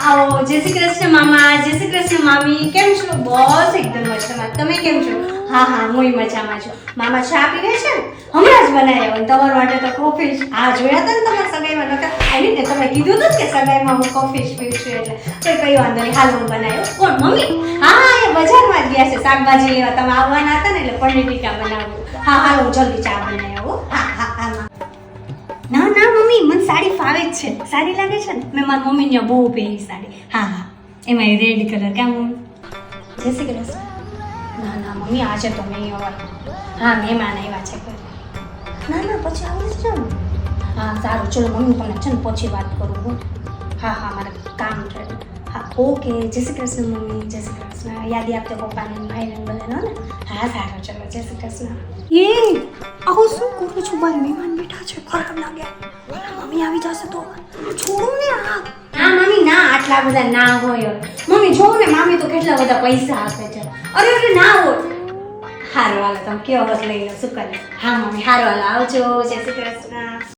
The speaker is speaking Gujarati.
આવો જય શ્રી કૃષ્ણ મામા, જય શ્રી કૃષ્ણ મામી. કેમ છો? બસ એકદમ મજામાં. તમે કેમ છો? હા હા, હું મજામાં છું. મામા ચા પીવે છે ને? હમણાં જ બનાવ્યો અને તમારા માટે તો કોફી. હા, જોયા હતા ને તમારા સગાઈમાં નતા આવી ને? તમે કીધું હતું કે સગાઈમાં હું કોફી જ પીવું છું એટલે તો કઈ વાંધો નહીં. હાલ હું બનાવ્યો. કોણ? મમ્મી? હા, એ બજારમાં જ ગયા છે શાકભાજી લેવા. તમે આવવાના હતા ને એટલે પનીર ટીકા બનાવ્યું. હા હા, હું જલ્દી ચા બનાવ્યો. હા હા હા. ના ના મમ્મી, મને સાડી ફાવે જ છે. સારી લાગે છે ને? મેં મારી મમ્મીને બહુ પહેરી સાડી. હા હા, એમાં રેડ કલર. કેમ જય શ્રી કૃષ્ણ. ના ના મમ્મી, આજે તો નહીં અવાય. હા, મહેમાન આવ્યા છે ઘરે. ના ના, પછી આવીશ છે ને. હા સારું, ચલો મમ્મી, તમને છે ને પછી વાત કરું હું. હા હા, મારે કામ છે. હા ઓકે, જય શ્રી કૃષ્ણ મમ્મી, જય શ્રી કૃષ્ણ. યાદી આપજો પપ્પાને ભાઈને બધાને ને. હા સારું, ચલો જય શ્રી કૃષ્ણ. એ આવું શું કરું છું? મારા મહેમાન બેઠા છે, ખરાબ લાગે. મમ્મી આવી જશે તો છોડું ને આ. ના મમ્મી ના, આટલા બધા ના હોય. મમ્મી જોઉં ને, મામી તો કેટલા બધા પૈસા આપે છે. અરે અરે ના હોય. હારું હાલો, તમે કેવો બસ લઈ લો, શું કરે. હા મમ્મી, હારું હાલો, આવજો, જય શ્રી કૃષ્ણ.